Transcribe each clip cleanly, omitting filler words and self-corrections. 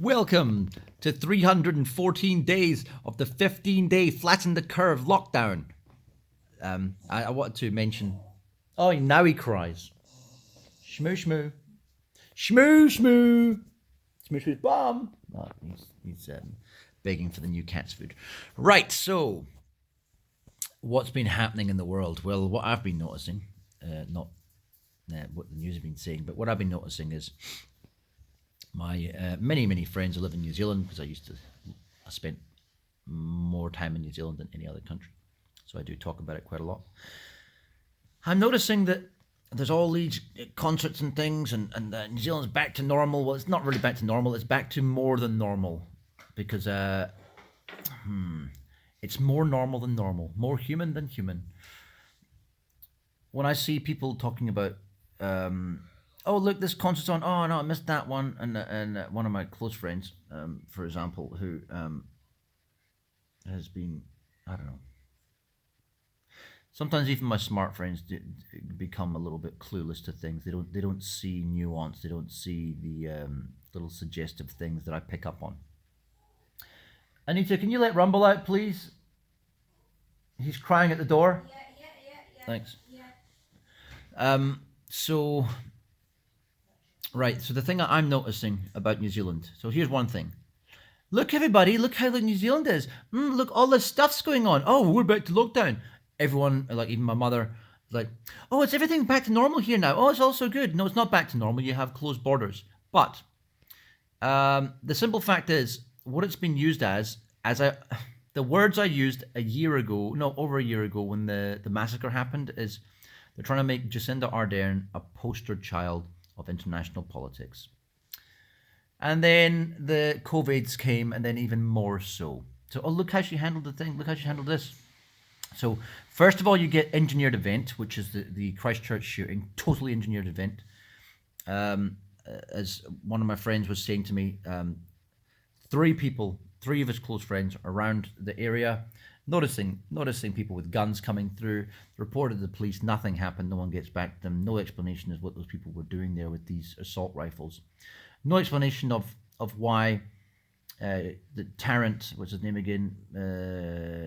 Welcome to 314 days of the 15-day Flatten the Curve lockdown. I wanted to mention... Oh, now he cries. Shmoo, shmoo. Shmoo, shmoo. Shmoo, shmoo's bum. Oh, he's begging for the new cat's food. Right, so... What's been happening in the world? Well, what I've been noticing, not what the news have been saying, but what I've been noticing is my many friends who live in New Zealand, because I spent more time in New Zealand than any other country, so I do talk about it quite a lot. I'm noticing that there's all these concerts and things, and New Zealand's back to normal. Well, it's not really back to normal, it's back to more than normal, because it's more normal than normal, more human than human. When I see people talking about, oh look, this concert's on. Oh no, I missed that one. And one of my close friends, for example, who has been, I don't know. Sometimes even my smart friends become a little bit clueless to things. They don't see nuance. They don't see the little suggestive things that I pick up on. Anita, can you let Rumble out, please? He's crying at the door. Yeah. Thanks. Yeah. So the thing that I'm noticing about New Zealand. So here's one thing. Look, everybody, look how New Zealand is. Look, all this stuff's going on. Oh, we're back to lockdown. Everyone, like even my mother, like, oh, it's everything back to normal here now. Oh, it's all so good. No, it's not back to normal. You have closed borders. But the simple fact is, what it's been used as the words I used over a year ago when the massacre happened is they're trying to make Jacinda Ardern a poster child of international politics. And then the COVIDs came, and then even more so. So, oh, look how she handled the thing. Look how she handled this. So, first of all, you get engineered event, which is the Christchurch shooting, totally engineered event. As one of my friends was saying to me, three of his close friends around the area, noticing people with guns coming through, reported to the police, nothing happened, no one gets back to them, no explanation as what those people were doing there with these assault rifles. No explanation of why the Tarrant, what's his name again?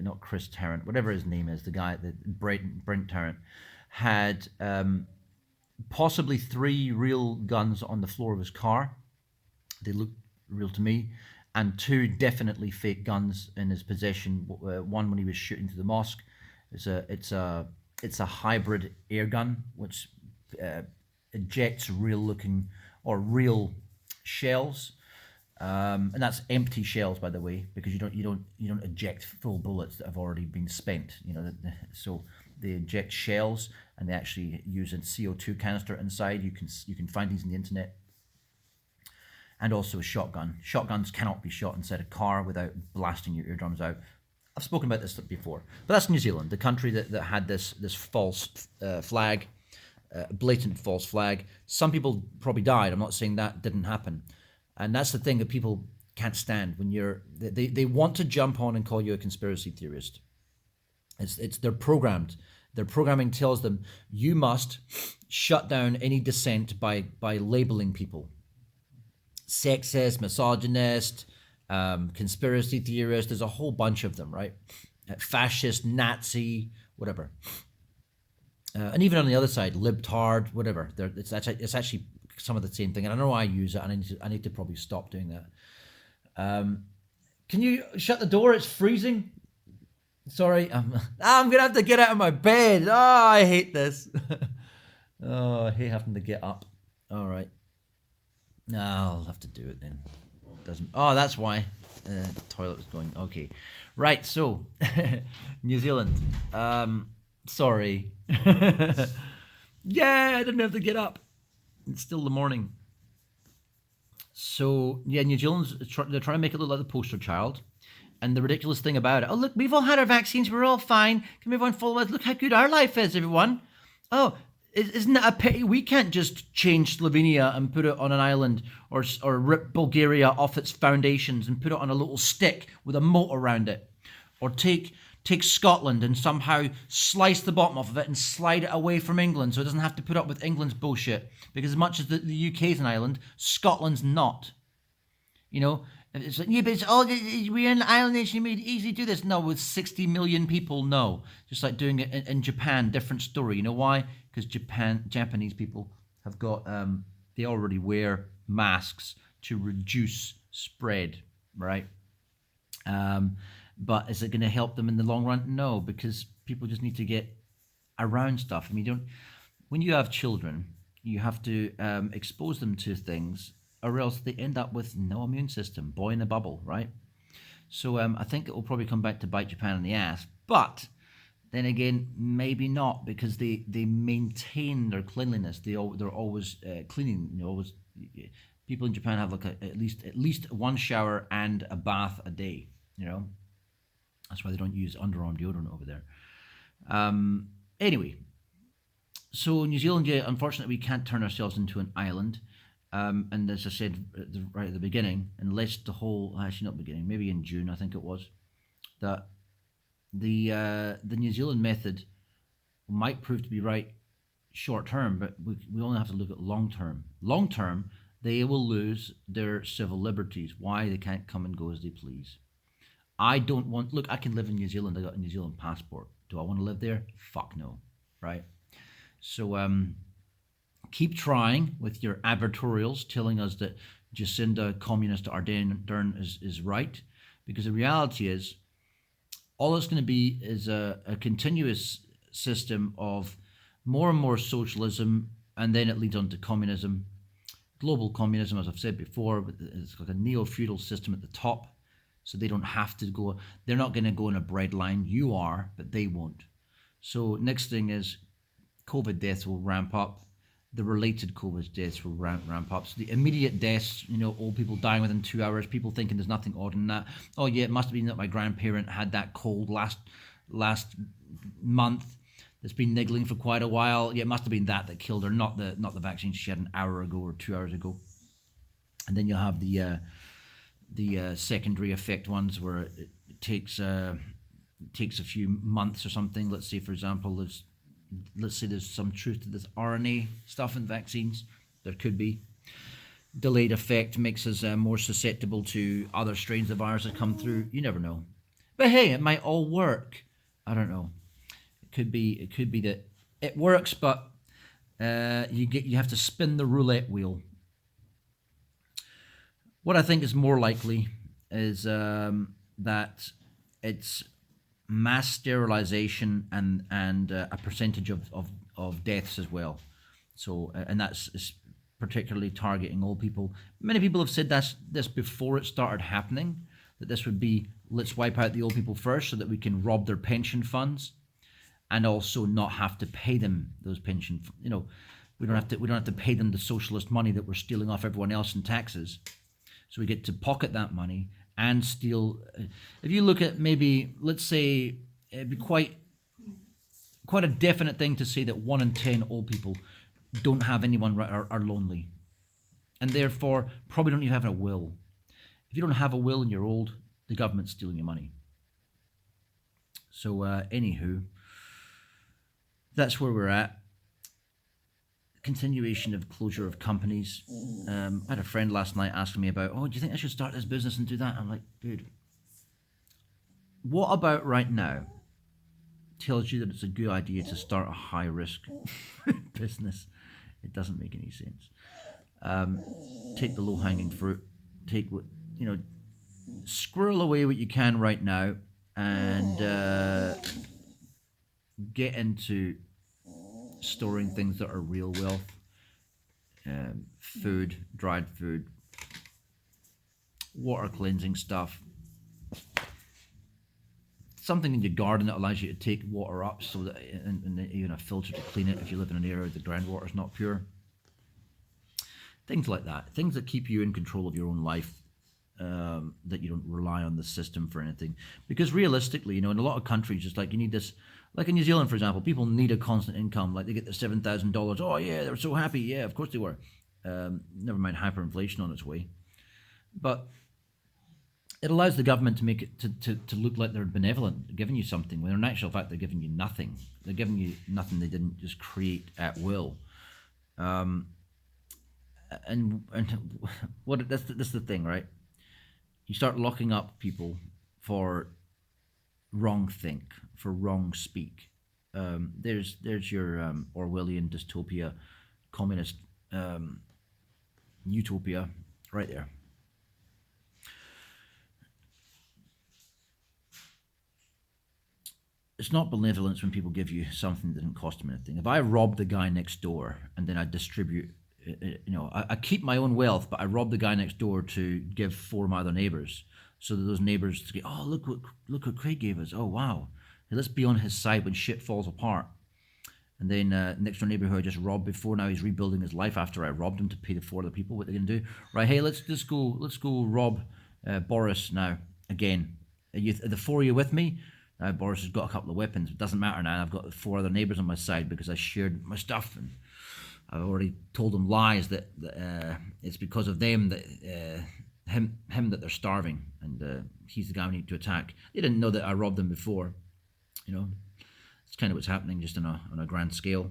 Not Chris Tarrant, whatever his name is, the guy, Brent Tarrant, had possibly 3 real guns on the floor of his car. They looked real to me. And 2 definitely fake guns in his possession. One when he was shooting to the mosque. It's a hybrid air gun which ejects real shells, and that's empty shells, by the way, because you don't eject full bullets that have already been spent. So they eject shells, and they actually use a CO2 canister inside. You can find these on the internet. And also a shotgun. Shotguns cannot be shot inside a car without blasting your eardrums out. I've spoken about this before. But that's New Zealand, the country that had this false flag, blatant false flag. Some people probably died. I'm not saying that didn't happen. And that's the thing that people can't stand when they want to jump on and call you a conspiracy theorist. They're programmed. Their programming tells them you must shut down any dissent by labeling people. Sexist, misogynist, conspiracy theorist. There's a whole bunch of them, right? Fascist, Nazi, whatever. And even on the other side, libtard, whatever. It's actually some of the same thing. And I know I use it, and I need to probably stop doing that. Can you shut the door? It's freezing. Sorry, I'm gonna have to get out of my bed. Oh, I hate this. Oh, I hate having to get up. All right. No, I'll have to do it then. Oh, that's why the toilet was going. Okay, right. So, New Zealand. Sorry. Yeah, I didn't have to get up. It's still the morning. So yeah, New Zealand's they're trying to make it look like the poster child. And the ridiculous thing about it, oh look, we've all had our vaccines. We're all fine. Can everyone follow us? Look how good our life is, everyone. Oh. Isn't it a pity we can't just change Slovenia and put it on an island, or rip Bulgaria off its foundations and put it on a little stick with a moat around it, or take Scotland and somehow slice the bottom off of it and slide it away from England so it doesn't have to put up with England's bullshit, because as much as the UK is an island, Scotland's not. You know, it's like, yeah, but it's all we're an island nation. We easily do this. No, with 60 million people, no. Just like doing it in Japan, different story. You know why? Because Japanese people have got they already wear masks to reduce spread, right? Um, but is it going to help them in the long run? No, because people just need to get around stuff. I mean, you don't. When you have children, you have to expose them to things, or else they end up with no immune system. Boy in a bubble, right? So I think it will probably come back to bite Japan in the ass. But then again, maybe not, because they maintain their cleanliness. They're always cleaning. You know, always people in Japan have like at least one shower and a bath a day. You know, that's why they don't use underarm deodorant over there. Anyway, so New Zealand, yeah, unfortunately, we can't turn ourselves into an island. And as I said right at the beginning, unless actually not beginning, maybe in June, I think it was, that the New Zealand method might prove to be right short term, but we only have to look at long term. Long term, they will lose their civil liberties. Why? They can't come and go as they please. I don't want. Look, I can live in New Zealand. I got a New Zealand passport. Do I want to live there? Fuck no, right? So keep trying with your advertorials telling us that Jacinda, communist Ardern is right, because the reality is all it's going to be is a continuous system of more and more socialism, and then it leads on to communism, global communism, as I've said before. It's like a neo-feudal system at the top, so they don't have to go. They're not going to go in a bread line. You are, but they won't. So next thing is COVID deaths will ramp up. The related COVID deaths will ramp up. So the immediate deaths, old people dying within 2 hours, people thinking there's nothing odd in that. Oh yeah, it must have been that my grandparent had that cold last month that's been niggling for quite a while. Yeah, it must have been that killed her, not the vaccine she had an hour ago or 2 hours ago. And then you'll have the secondary effect ones where it takes a few months or something. Let's say, for example, there's some truth to this RNA stuff in vaccines. There could be. Delayed effect makes us more susceptible to other strains of virus that come through. You never know. But hey, it might all work. I don't know. It could be that it works, but you have to spin the roulette wheel. What I think is more likely is that it's mass sterilization and a percentage of deaths as well. So and that's particularly targeting old people. Many people have said this before it started happening, that this would be, let's wipe out the old people first so that we can rob their pension funds and also not have to pay them those pension. We don't have to pay them the socialist money that we're stealing off everyone else in taxes. So we get to pocket that money and steal. If you look at, maybe, let's say, it'd be quite a definite thing to say that 1 in 10 old people don't have anyone, are lonely, and therefore probably don't even have a will. If you don't have a will and you're old, the government's stealing your money. So anywho, that's where we're at. Continuation of closure of companies. I had a friend last night asking me about, do you think I should start this business and do that? I'm like, dude, what about right now tells you that it's a good idea to start a high risk business? It doesn't make any sense. Take the low hanging fruit. Take what, squirrel away what you can right now, and get into storing things that are real wealth. Food, dried food, water cleansing stuff, something in your garden that allows you to take water up, so that and even a filter to clean it if you live in an area where the groundwater is not pure. Things like that, things that keep you in control of your own life, that you don't rely on the system for anything. Because realistically, in a lot of countries, just like you need this. Like in New Zealand, for example, people need a constant income. Like they get their $7,000. Oh yeah, they're so happy. Yeah, of course they were. Never mind hyperinflation on its way. But it allows the government to make it to look like they're benevolent, giving you something, when in actual fact they're giving you nothing. They're giving you nothing they didn't just create at will. And what that's the thing, right? You start locking up people for wrong think, for wrong speak. There's your Orwellian dystopia, communist utopia, right there. It's not benevolence when people give you something that didn't cost them anything. If I rob the guy next door and then I distribute, I keep my own wealth, but I rob the guy next door to give four of my other neighbors, so that those neighbors go, oh look what Craig gave us. Oh wow, hey, let's be on his side when shit falls apart. And then next door neighbor who I just robbed before, now he's rebuilding his life after I robbed him to pay the four other people. What they're gonna do? Right, hey, let's go rob Boris now again. Are the four of you with me? Now Boris has got a couple of weapons. It doesn't matter now. I've got four other neighbours on my side because I shared my stuff, and I've already told them lies that it's because of them that him that they're starving, and he's the guy we need to attack. They didn't know that I robbed them before. It's kind of what's happening, just on a grand scale.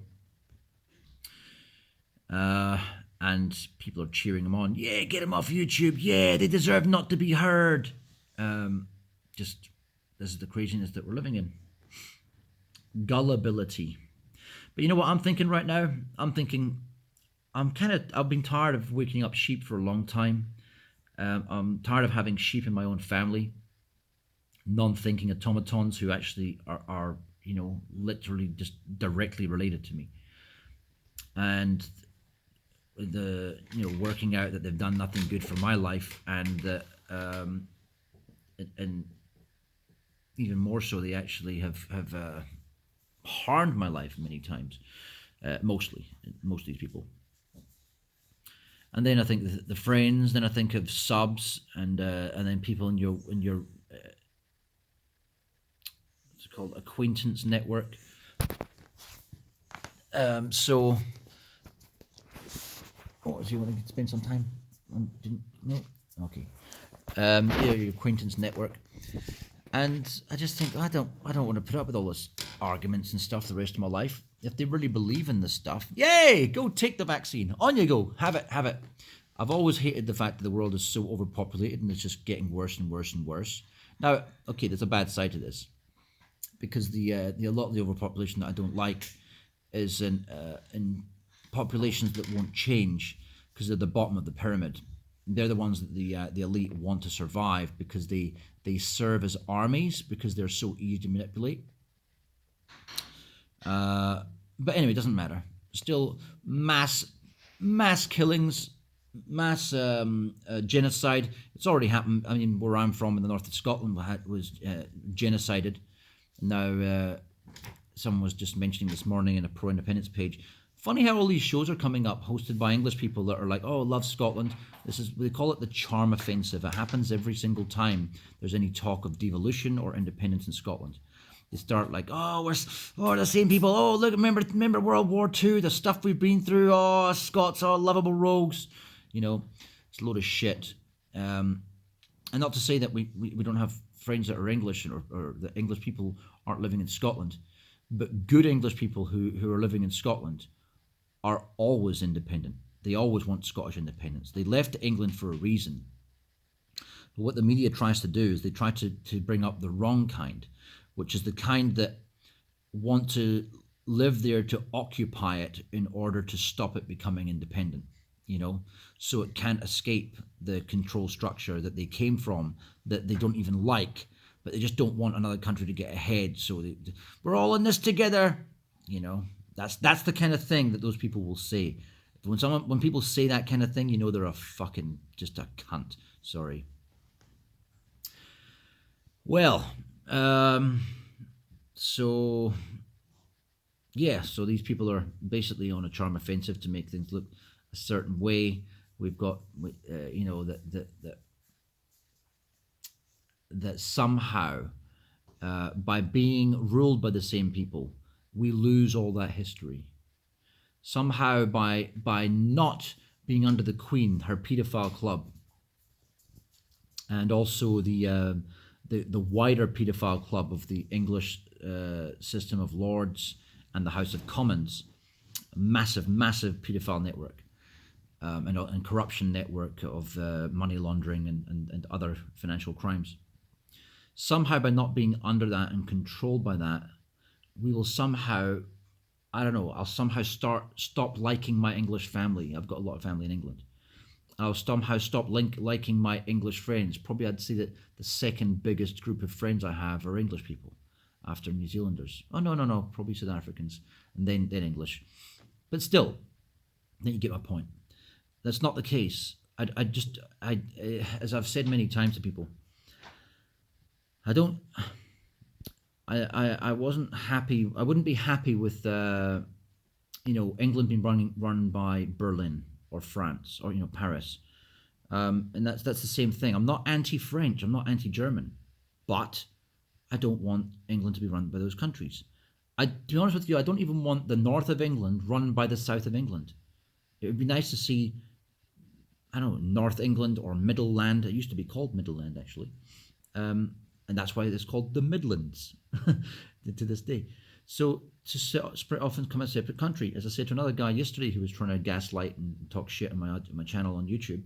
And people are cheering him on. Yeah, get him off YouTube. Yeah, they deserve not to be heard. Just. This is the craziness that we're living in. Gullibility. But you know what I'm thinking right now? I'm thinking, I've been tired of waking up sheep for a long time. I'm tired of having sheep in my own family. Non-thinking automatons who actually are literally just directly related to me. And working out that they've done nothing good for my life, and that, and even more so, they actually have harmed my life many times. Most of these people. And then I think the friends. Then I think of subs, and then people in your what's it called, acquaintance network. So, do you want to spend some time? No, okay. Your acquaintance network. And I just think I don't want to put up with all this arguments and stuff the rest of my life. If they really believe in this stuff, yay, go take the vaccine. On you go, have it. I've always hated the fact that the world is so overpopulated and it's just getting worse and worse and worse. Now, okay, there's a bad side to this, because a lot of the overpopulation that I don't like is in populations that won't change because they're the bottom of the pyramid. They're the ones that the elite want to survive because they serve as armies because they're so easy to manipulate. But anyway, it doesn't matter. Still, mass killings, mass genocide. It's already happened. I mean, where I'm from in the north of Scotland was genocided. Now, someone was just mentioning this morning in a pro-independence page. Funny how all these shows are coming up, hosted by English people that are like, oh, love Scotland. They call it the charm offensive. It happens every single time there's any talk of devolution or independence in Scotland. They start like, oh, we're the same people. Oh, look, remember World War II, the stuff we've been through. Oh, Scots, oh, lovable rogues. It's a load of shit. And not to say that we don't have friends that are English, or that English people aren't living in Scotland, but good English people who are living in Scotland are always independent. They always want Scottish independence. They left England for a reason. But what the media tries to do is they try to bring up the wrong kind, which is the kind that want to live there to occupy it in order to stop it becoming independent, so it can't escape the control structure that they came from, that they don't even like, but they just don't want another country to get ahead. So we're all in this together, That's the kind of thing that those people will say. When people say that kind of thing, they're a fucking just a cunt. Sorry. Well, so these people are basically on a charm offensive to make things look a certain way. We've got, that somehow, by being ruled by the same people, we lose all that history. Somehow, by not being under the Queen, her paedophile club, and also the wider paedophile club of the English system of Lords and the House of Commons, massive paedophile network. and corruption network of money laundering and other financial crimes. Somehow, by not being under that and controlled by that, we will somehow, I don't know, I'll somehow stop liking my English family. I've got a lot of family in England. I'll somehow stop liking my English friends. Probably I'd say that the second biggest group of friends I have are English people after New Zealanders. Oh, no, probably South Africans and then English. But still, then you get my point. That's not the case. As I've said many times to people, I wasn't happy. I wouldn't be happy with England being run by Berlin or France or Paris, and that's the same thing. I'm not anti-French. I'm not anti-German, but I don't want England to be run by those countries. To be honest with you, I don't even want the north of England run by the south of England. It would be nice to see, I don't know, North England or Middleland. It used to be called Middleland actually. And that's why it's called the Midlands to this day. So to split off and become a separate country, as I said to another guy yesterday who was trying to gaslight and talk shit on my channel on YouTube.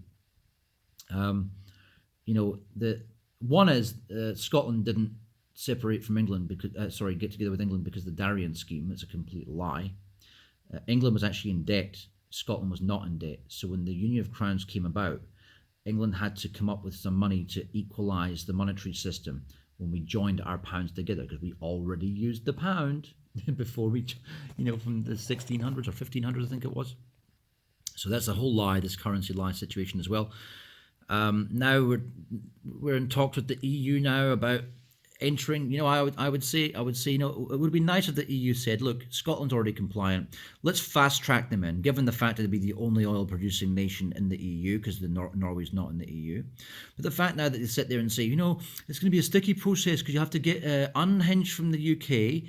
The one is Scotland didn't separate from England because get together with England because of the Darien scheme. It's a complete lie. England was actually in debt. Scotland was not in debt. So when the Union of Crowns came about, England had to come up with some money to equalise the monetary system when we joined our pounds together, because we already used the pound before we, from the 1600s or 1500s, I think it was. So that's a whole lie, this currency lie situation as well. Now we're in talks with the EU now about entering. I would say, it would be nice if the EU said, look, Scotland's already compliant. Let's fast track them in, given the fact that they'd be the only oil producing nation in the EU, because Norway's not in the EU. But the fact now that they sit there and say, it's going to be a sticky process because you have to get unhinged from the UK,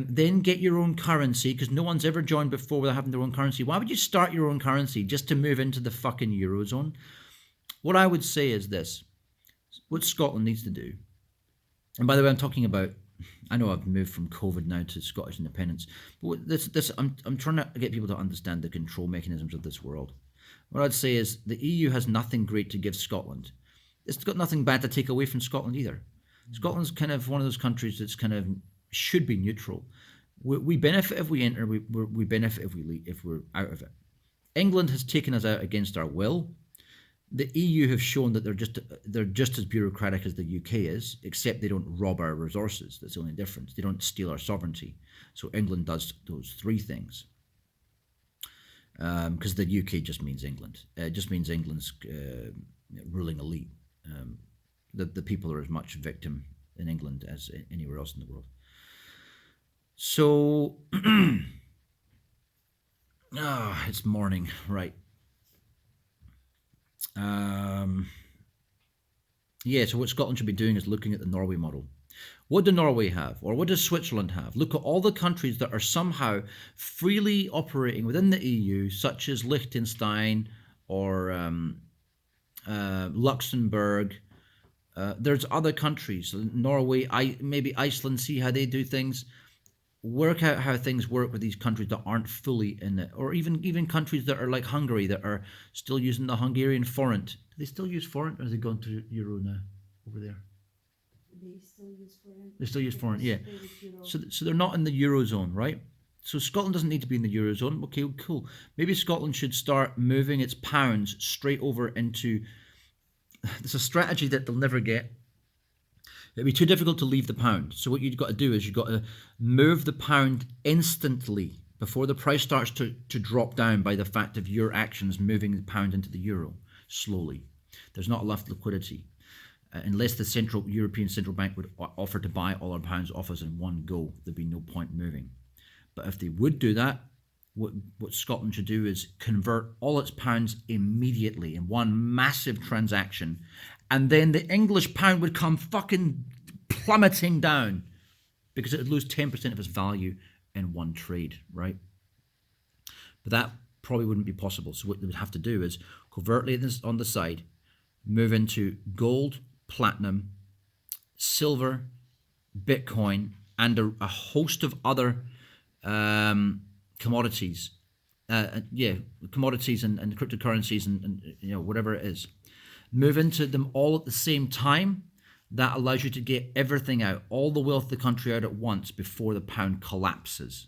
then get your own currency, because no one's ever joined before without having their own currency. Why would you start your own currency just to move into the fucking Eurozone? What I would say is this: what Scotland needs to do. And by the way, I'm talking about, I know I've moved from COVID now to Scottish independence, but I'm trying to get people to understand the control mechanisms of this world. What I'd say is the EU has nothing great to give Scotland. It's got nothing bad to take away from Scotland either. Scotland's kind of one of those countries that's kind of should be neutral. We benefit if we enter, we benefit if we leave, if we're out of it. England has taken us out against our will. The EU have shown that they're just as bureaucratic as the UK is, except they don't rob our resources. That's the only difference. They don't steal our sovereignty. So England does those three things. Because the UK just means England. It just means England's ruling elite. The people are as much victim in England as anywhere else in the world. So, it's morning, right. So what Scotland should be doing is looking at the Norway model. What do Norway have? Or what does Switzerland have? Look at all the countries that are somehow freely operating within the EU, such as Liechtenstein or Luxembourg. There's other countries, Norway, maybe Iceland, see how they do things. Work out how things work with these countries that aren't fully in it, or even countries that are like Hungary that are still using the Hungarian forint. Do they still use forint, or have they gone to euro now over there? They still use forint. They still use forint, yeah. So they're not in the eurozone, right? So Scotland doesn't need to be in the eurozone. Okay, cool. Maybe Scotland should start moving its pounds straight over into. There's a strategy that they'll never get. It'd be too difficult to leave the pound. So what you've got to do is you've got to move the pound instantly before the price starts to drop down by the fact of your actions moving the pound into the euro slowly. There's not enough liquidity. Unless the European Central Bank would offer to buy all our pounds off us in one go, there'd be no point moving. But if they would do that, what Scotland should do is convert all its pounds immediately in one massive transaction, and then the English pound would come fucking plummeting down because it would lose 10% of its value in one trade, right? But that probably wouldn't be possible. So what they would have to do is covertly on the side, move into gold, platinum, silver, Bitcoin, and a host of other commodities yeah, commodities and cryptocurrencies and whatever it is, move into them all at the same time. That allows you to get everything out, all the wealth of the country out at once before the pound collapses.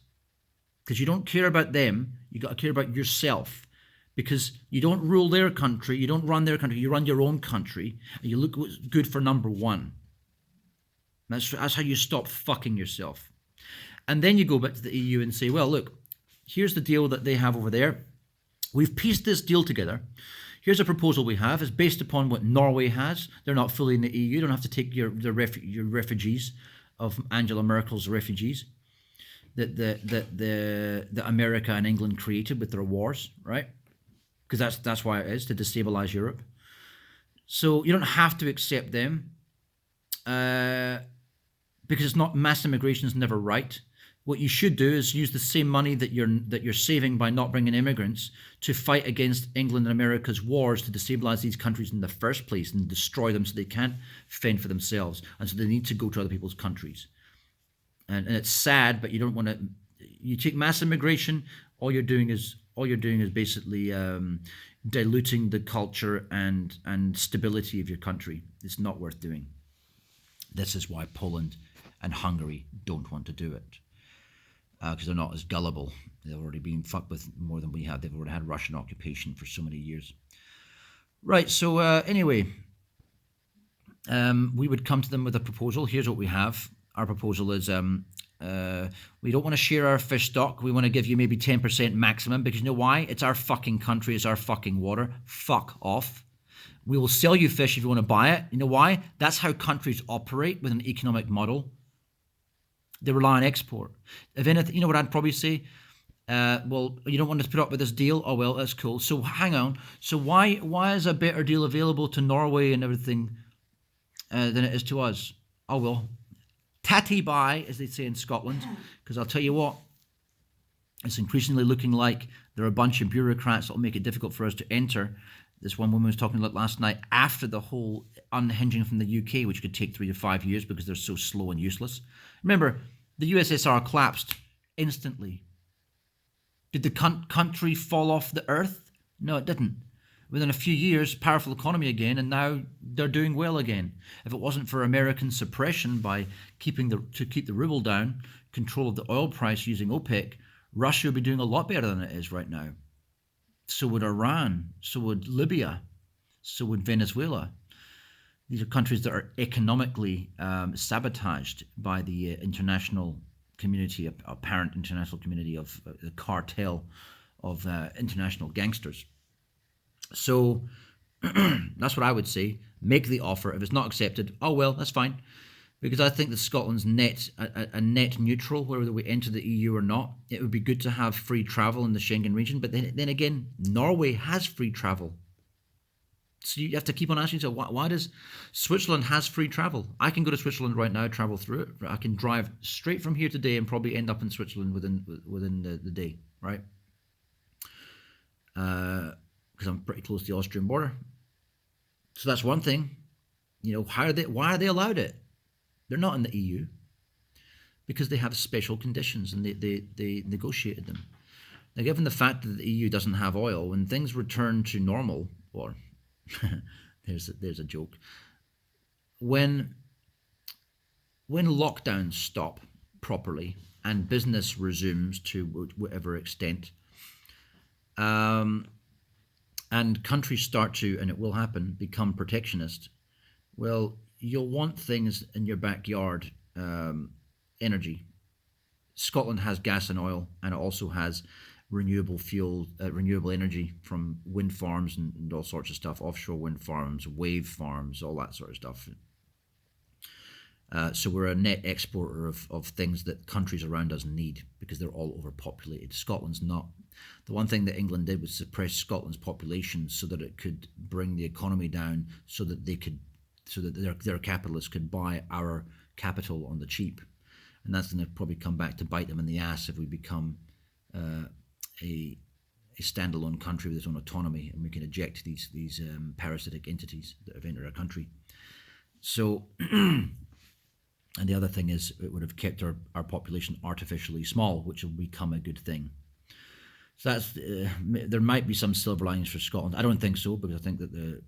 Because you don't care about them, you got to care about yourself. Because you don't rule their country, you don't run their country, you run your own country, and you look what's good for number one. That's how you stop fucking yourself. And then you go back to the EU and say, well, look, here's the deal that they have over there. We've pieced this deal together. Here's a proposal we have. It's based upon what Norway has. They're not fully in the EU. You don't have to take your refugees of Angela Merkel's refugees that America and England created with their wars, right? Because that's why it is, to destabilize Europe. So you don't have to accept them because it's not, mass immigration is never right. What you should do is use the same money that you're saving by not bringing immigrants to fight against England and America's wars to destabilize these countries in the first place and destroy them so they can't fend for themselves, and so they need to go to other people's countries. And it's sad, but you don't want to. You take mass immigration, all you're doing is basically diluting the culture and stability of your country. It's not worth doing. This is why Poland and Hungary don't want to do it. Because they're not as gullible. They've already been fucked with more than we have. They've already had Russian occupation for so many years. Right, so anyway, we would come to them with a proposal. Here's what we have. Our proposal is we don't want to share our fish stock. We want to give you maybe 10% maximum because you know why? It's our fucking country. It's our fucking water. Fuck off. We will sell you fish if you want to buy it. You know why? That's how countries operate with an economic model. They rely on export. If anything, you know what I'd probably say? Well, you don't want to put up with this deal? Oh, well, that's cool. So hang on. So why is a better deal available to Norway and everything than it is to us? Oh, well, tatty bye, as they say in Scotland. Because I'll tell you what, it's increasingly looking like there are a bunch of bureaucrats that will make it difficult for us to enter. This one woman was talking about last night after the whole unhinging from the UK, which could take 3 to 5 years because they're so slow and useless. Remember, the USSR collapsed instantly. Did the country fall off the earth? No, it didn't. Within a few years, powerful economy again, and now they're doing well again. If it wasn't for American suppression by keep the ruble down, control of the oil price using OPEC, Russia would be doing a lot better than it is right now. So would Iran, so would Libya, so would Venezuela. These are countries that are economically sabotaged by the international community, apparent international community of the cartel of international gangsters. So that's what I would say. Make the offer. If it's not accepted, oh well, that's fine. Because I think that Scotland's a net neutral, whether we enter the EU or not. It would be good to have free travel in the Schengen region. But then again, Norway has free travel. So you have to keep on asking yourself, why does Switzerland has free travel? I can go to Switzerland right now, travel through it. I can drive straight from here today and probably end up in Switzerland within the day, right? Because I'm pretty close to the Austrian border. So that's one thing. Why are they allowed it? They're not in the EU because they have special conditions and they negotiated them. Now, given the fact that the EU doesn't have oil, when things return to normal, or there's a joke, when lockdowns stop properly and business resumes to whatever extent, and countries start to, and it will happen, become protectionist, well, you'll want things in your backyard, energy. Scotland has gas and oil, and it also has renewable fuel, renewable energy from wind farms and all sorts of stuff, offshore wind farms, wave farms, all that sort of stuff. So we're a net exporter of things that countries around us need because they're all overpopulated. Scotland's not. The one thing that England did was suppress Scotland's population so that it could bring the economy down, so that their capitalists could buy our capital on the cheap. And that's going to probably come back to bite them in the ass if we become a standalone country with its own autonomy, and we can eject these parasitic entities that have entered our country. So, and the other thing is, it would have kept our population artificially small, which will become a good thing. So that's there might be some silver linings for Scotland. I don't think so, because I think that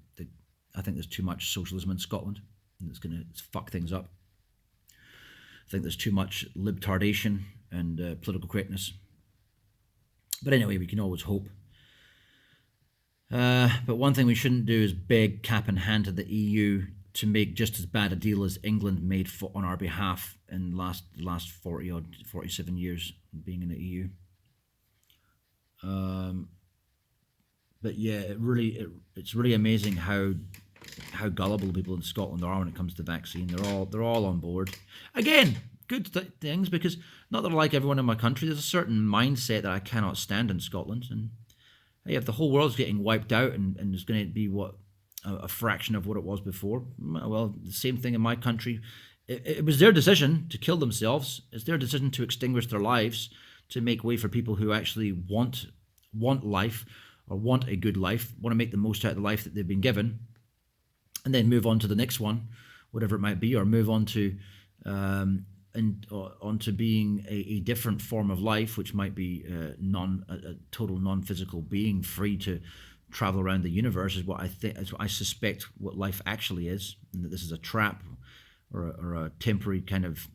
I think there's too much socialism in Scotland, and it's going to fuck things up. I think there's too much libtardation and political correctness. But anyway, we can always hope. But one thing we shouldn't do is beg cap in hand to the EU to make just as bad a deal as England made on our behalf in the last 47 years being in the EU. But yeah, it's really amazing how gullible people in Scotland are when it comes to vaccine. They're all on board. Again, good things, because not that I like everyone in my country. There's a certain mindset that I cannot stand in Scotland, and hey, if the whole world's getting wiped out and there's going to be a fraction of what it was before, well, the same thing in my country. It was their decision to kill themselves. It's their decision to extinguish their lives to make way for people who actually want life, or want a good life, want to make the most out of the life that they've been given, and then move on to the next one, whatever it might be, or move on to onto being a different form of life, which might be a total non-physical being, free to travel around the universe, is what I suspect what life actually is, and that this is a trap or a temporary kind of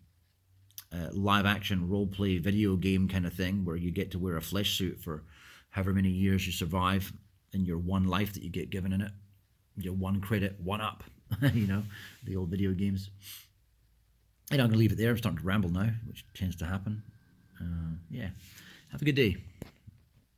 live action role play video game kind of thing, where you get to wear a flesh suit for however many years you survive in your one life that you get given in it. Your one credit, one up, the old video games. And I'm going to leave it there. I'm starting to ramble now, which tends to happen. Yeah. Have a good day.